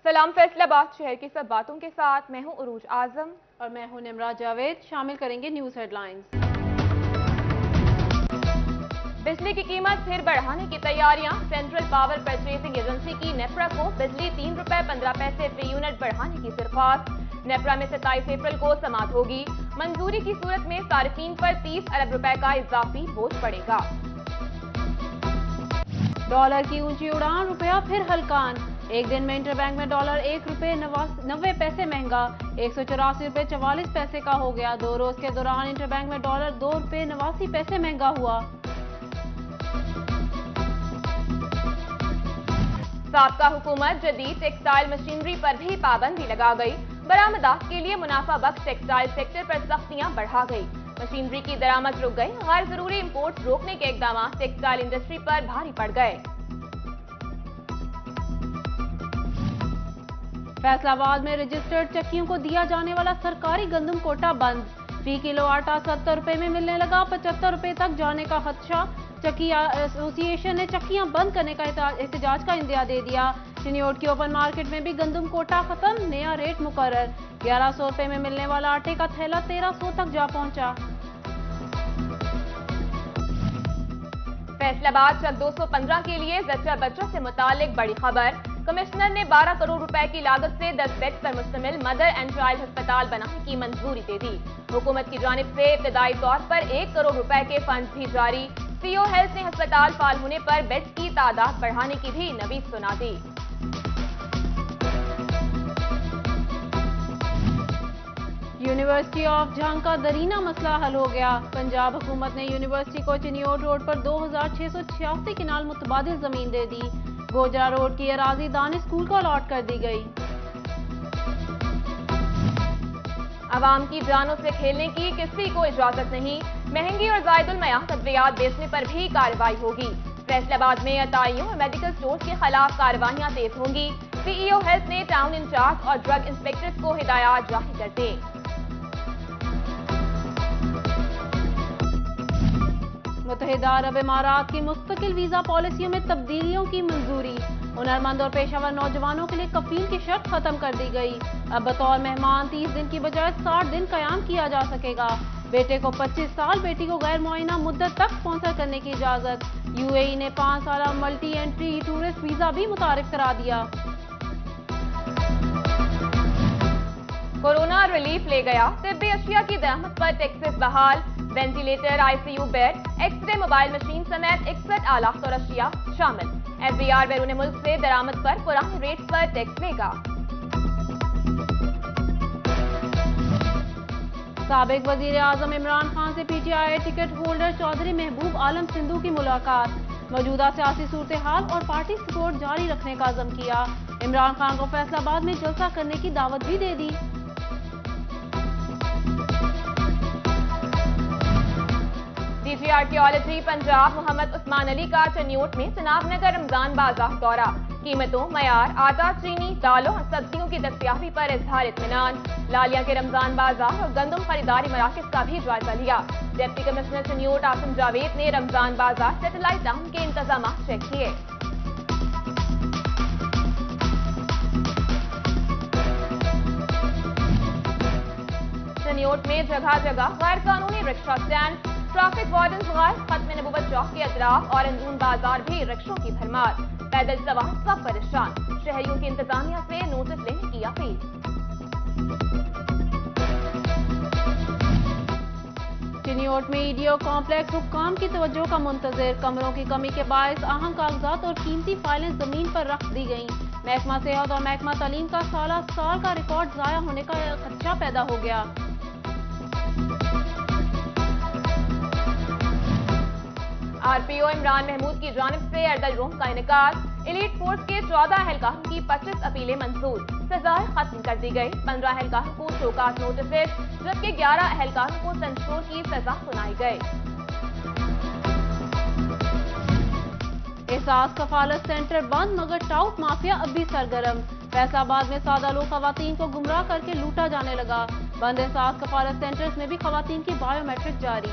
سلام فیصلہ آباد شہر کی سب باتوں کے ساتھ میں ہوں عروج اعظم اور میں ہوں نمرا جاوید. شامل کریں گے نیوز ہیڈ لائنز. بجلی کی قیمت پھر بڑھانے کی تیاریاں. سینٹرل پاور پرچیزنگ ایجنسی کی نیپرا کو بجلی 3 روپے 15 پیسے فی یونٹ بڑھانے کی درخواست. نیپرا میں 27 اپریل کو سماعت ہوگی. منظوری کی صورت میں صارفین پر 30 ارب روپے کا اضافی بوجھ پڑے گا. ڈالر کی اونچی اڑان, روپیہ پھر ہلکان. ایک دن میں انٹر بینک میں ڈالر 1 روپے 90 پیسے مہنگا 184 روپے 44 پیسے کا ہو گیا. 2 روز کے دوران انٹر بینک میں ڈالر 2 روپے 89 پیسے مہنگا ہوا. سابقہ حکومت جدید ٹیکسٹائل مشینری پر بھی پابندی لگا گئی. برآمدات کے لیے منافع بخش ٹیکسٹائل سیکٹر پر سختیاں بڑھا گئی. مشینری کی درآمد رک گئی. غیر ضروری امپورٹ روکنے کے اقدامات ٹیکسٹائل انڈسٹری پر بھاری پڑ گئے. فیصلہ آباد میں رجسٹرڈ چکیوں کو دیا جانے والا سرکاری گندم کوٹا بند. فی کلو آٹا 70 روپے میں ملنے لگا. 75 روپے تک جانے کا خدشہ. چکی ایسوسی ایشن نے چکیاں بند کرنے کا احتجاج کا اندیا دے دیا. چنیوٹ کی اوپن مارکیٹ میں بھی گندم کوٹا ختم. نیا ریٹ مقرر. 1100 روپے میں ملنے والا آٹے کا تھیلا 1300 تک جا پہنچا. فیصلہ آباد چک 215 کے لیے زچہ بچہ سے متعلق بڑی خبر. کمشنر نے 12 کروڑ روپے کی لاگت سے 10 بیڈ پر مشتمل مدر اینڈ چائلڈ ہسپتال بنانے کی منظوری دے دی. حکومت کی جانب سے ابتدائی طور پر 1 کروڑ روپے کے فنڈز بھی جاری. سی او ہیلتھ نے ہسپتال فعال ہونے پر بیڈز کی تعداد بڑھانے کی بھی نوید سنا دی. یونیورسٹی آف جھانگ کا درینہ مسئلہ حل ہو گیا. پنجاب حکومت نے یونیورسٹی کو چنیوٹ روڈ پر 2686 کنال متبادل زمین دے دی. گوجرا روڈ کی اراضی دانش اسکول کو الاٹ کر دی گئی. عوام کی جانوں سے کھیلنے کی کسی کو اجازت نہیں. مہنگی اور زائد المعیار ادویات بیچنے پر بھی کارروائی ہوگی. فیصلہ آباد میں عطائیوں اور میڈیکل اسٹورز کے خلاف کارروائیاں تیز ہوں گی. سی ای او ہیلتھ نے ٹاؤن انچارج اور ڈرگ انسپیکٹرز کو ہدایات جاری کر دی. متحدہ عرب امارات کی مستقل ویزا پالیسیوں میں تبدیلیوں کی منظوری. ہنرمند اور پیشہ ور نوجوانوں کے لیے کفیل کی شرط ختم کر دی گئی. اب بطور مہمان 30 دن کی بجائے 60 دن قیام کیا جا سکے گا. بیٹے کو 25 سال, بیٹی کو غیر معینہ مدت تک اسپانسر کرنے کی اجازت. یو اے ای نے 5 سالہ ملٹی انٹری ٹورسٹ ویزا بھی متعارف کرا دیا. کورونا ریلیف لے گیا. طبی اشیاء کی درآمد پر ٹیکسز بحال. Ventilator, I C U bed, X ray mobile machine سمیت 61 آلات اور اشیاء شامل. ایف بی آر بیرون ملک سے درآمد پر پرانے ریٹ پر ٹیکس لے گا. سابق وزیر اعظم عمران خان سے P T I ticket holder Chaudhry Mehboob Alam Sindhu کی ملاقات. موجودہ سیاسی صورتحال اور پارٹی سپورٹ جاری رکھنے کا عزم کیا. عمران خان کو فیصلہ آباد میں جلسہ کرنے کی دعوت بھی دے دی. D G archaeology Punjab Muhammad Usman علی کا چنیوٹ میں چناب نگر رمضان بازار دورہ. قیمتوں, معیار, آٹا, چینی, دالوں اور سبزیوں کی دستیابی پر اظہار اطمینان. لالیہ کے رمضان بازار اور گندم خریداری مراکز کا بھی جائزہ لیا. ڈپٹی کمشنر چنیوٹ آصم جاوید نے رمضان بازار سیٹلائٹ ٹاؤن کے انتظامات چیک کیے. چنیوٹ میں جگہ جگہ غیر قانونی رکشہ اسٹینڈ. ٹریفک وارڈنز غائب. ختم نبوت چوک کے اطراف اور اندرون بازار بھی رکشوں کی بھرمار. پیدل سوار سب پریشان. شہریوں کی انتظامیہ سے نوٹس لینے کی اپیل. چنیوٹ میں ایڈیو کمپلیکس حکام کی توجہ کا منتظر. کمروں کی کمی کے باعث اہم کاغذات اور قیمتی فائلیں زمین پر رکھ دی گئیں. محکمہ صحت اور محکمہ تعلیم کا سالہ سال کا ریکارڈ ضائع ہونے کا خدشہ پیدا ہو گیا. آر پی او عمران محمود کی جانب سے اردل روم کا انعقاد. ایلیٹ فورس کے 14 اہلکاروں کی 25 اپیلیں منظور. سزائیں ختم کر دی گئی. 15 اہلکاروں کو شوکاز نوٹسز جبکہ 11 اہلکاروں کو سنسور کی سزا سنائی گئی. احساس کفالت سینٹر بند مگر ٹاؤٹ مافیا اب بھی سرگرم. فیصلہ آباد میں سادہ لوگ خواتین کو گمراہ کر کے لوٹا جانے لگا. بند احساس کفالت سینٹرز میں بھی خواتین کی بائیو میٹرک جاری.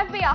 FBI